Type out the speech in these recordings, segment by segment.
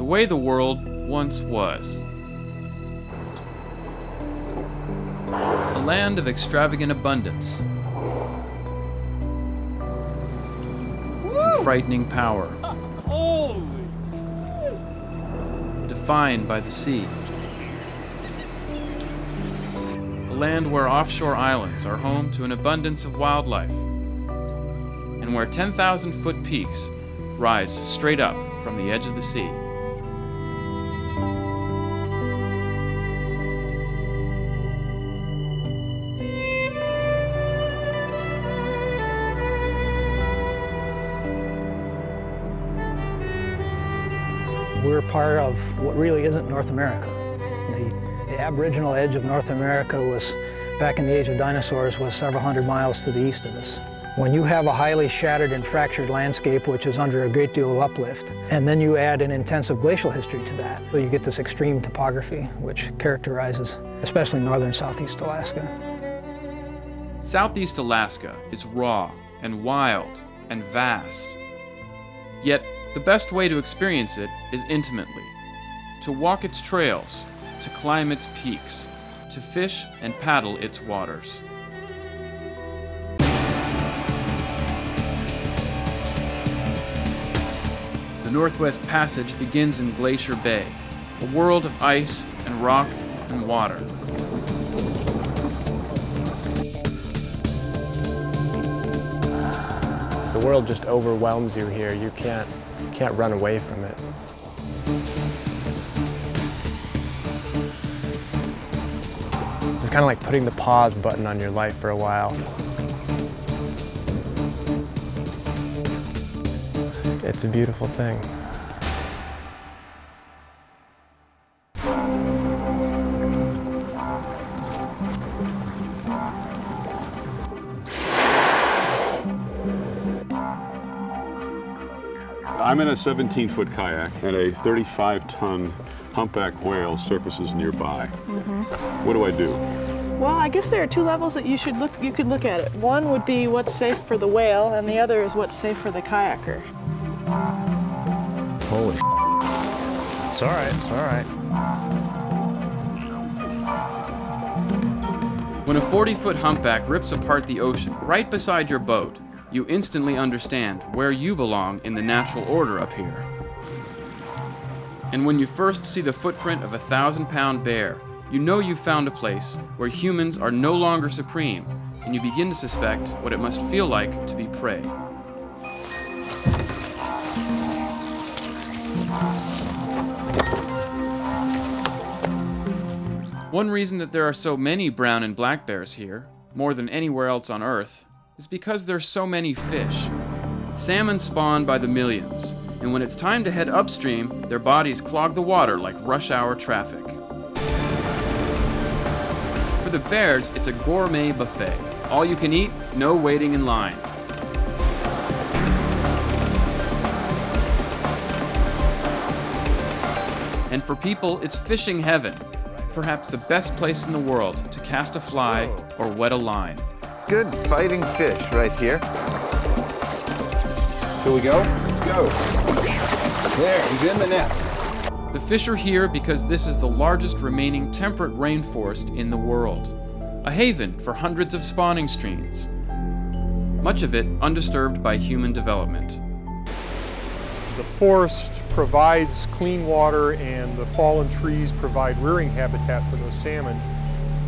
way the world once was. A land of extravagant abundance and frightening power, defined by the sea. A land where offshore islands are home to an abundance of wildlife, and where 10,000-foot peaks rise straight up from the edge of the sea. We're part of what really isn't North America. The aboriginal edge of North America was, back in the age of dinosaurs, was several hundred miles to the east of us. When you have a highly shattered and fractured landscape which is under a great deal of uplift, and then you add an intensive glacial history to that, so you get this extreme topography which characterizes especially northern Southeast Alaska. Southeast Alaska is raw and wild and vast. Yet, the best way to experience it is intimately. To walk its trails, to climb its peaks, to fish and paddle its waters. The Northwest Passage begins in Glacier Bay, a world of ice and rock and water. The world just overwhelms you here. You can't run away from it. It's kind of like putting the pause button on your life for a while. It's a beautiful thing. I'm in a 17-foot kayak and a 35-ton humpback whale surfaces nearby. What do I do? Well, I guess there are two levels that you could look at it. One would be what's safe for the whale, and the other is what's safe for the kayaker. Holy It's all right, it's all right. When a 40-foot humpback rips apart the ocean right beside your boat, you instantly understand where you belong in the natural order up here. And when you first see the footprint of a 1,000-pound bear, you know you've found a place where humans are no longer supreme, and you begin to suspect what it must feel like to be prey. One reason that there are so many brown and black bears here, more than anywhere else on Earth, is because there's so many fish. Salmon spawn by the millions, and when it's time to head upstream, their bodies clog the water like rush hour traffic. For the bears, it's a gourmet buffet. All you can eat, no waiting in line. And for people, it's fishing heaven. Perhaps the best place in the world to cast a fly or wet a line. Good fighting fish right here. Here we go. Let's go. There, he's in the net. The fish are here because this is the largest remaining temperate rainforest in the world. A haven for hundreds of spawning streams. Much of it undisturbed by human development. The forest provides clean water and the fallen trees provide rearing habitat for those salmon.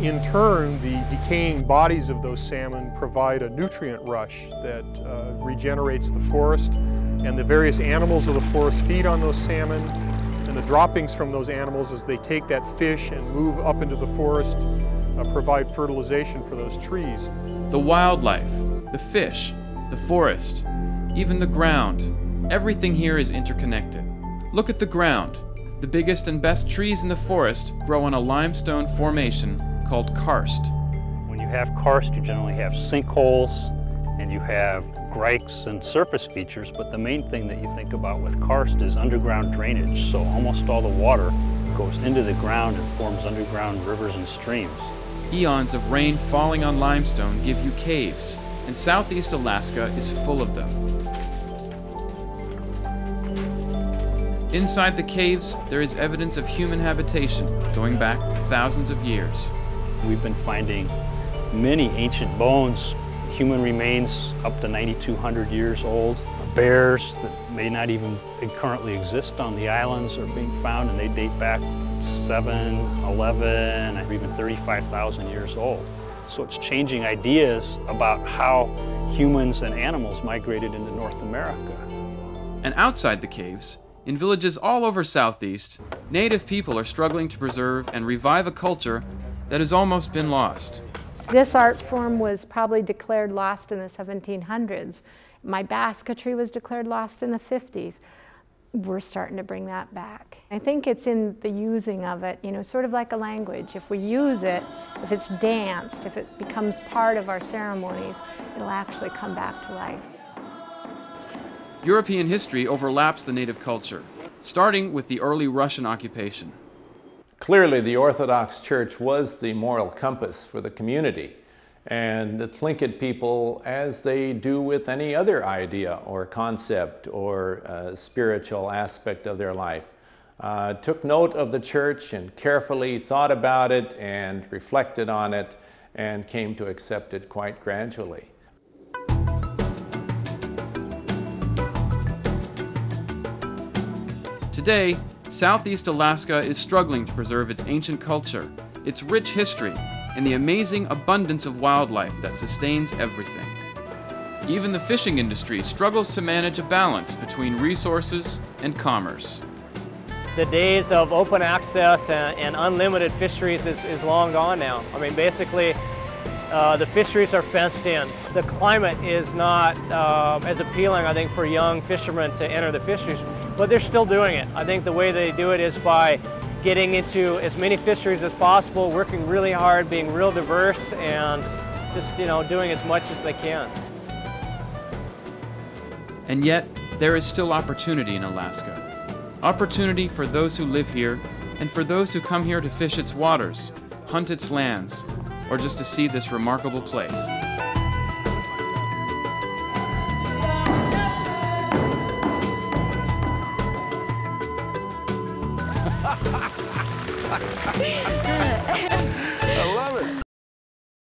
In turn, the decaying bodies of those salmon provide a nutrient rush that regenerates the forest, and the various animals of the forest feed on those salmon, and the droppings from those animals as they take that fish and move up into the forest provide fertilization for those trees. The wildlife, the fish, the forest, even the ground, everything here is interconnected. Look at the ground. The biggest and best trees in the forest grow on a limestone formation called karst. When you have karst, you generally have sinkholes and you have grikes and surface features, but the main thing that you think about with karst is underground drainage. So almost all the water goes into the ground and forms underground rivers and streams. Eons of rain falling on limestone give you caves, and Southeast Alaska is full of them. Inside the caves, there is evidence of human habitation going back thousands of years. We've been finding many ancient bones, human remains up to 9,200 years old. Bears that may not even currently exist on the islands are being found, and they date back 7, 11, or even 35,000 years old. So it's changing ideas about how humans and animals migrated into North America. And outside the caves, in villages all over Southeast, Native people are struggling to preserve and revive a culture that has almost been lost. This art form was probably declared lost in the 1700s. My basketry was declared lost in the 50s. We're starting to bring that back. I think it's in the using of it, sort of like a language. If we use it, if it's danced, if it becomes part of our ceremonies, it'll actually come back to life. European history overlaps the Native culture, starting with the early Russian occupation. Clearly, the Orthodox Church was the moral compass for the community, and the Tlingit people, as they do with any other idea or concept or spiritual aspect of their life, took note of the church and carefully thought about it and reflected on it and came to accept it quite gradually. Today, Southeast Alaska is struggling to preserve its ancient culture, its rich history, and the amazing abundance of wildlife that sustains everything. Even the fishing industry struggles to manage a balance between resources and commerce. The days of open access and unlimited fisheries is long gone now. I mean, basically, the fisheries are fenced in. The climate is not as appealing, I think, for young fishermen to enter the fisheries, but they're still doing it. I think the way they do it is by getting into as many fisheries as possible, working really hard, being real diverse, and just, doing as much as they can. And yet, there is still opportunity in Alaska. Opportunity for those who live here, and for those who come here to fish its waters, hunt its lands, or just to see this remarkable place. Ha ha ha!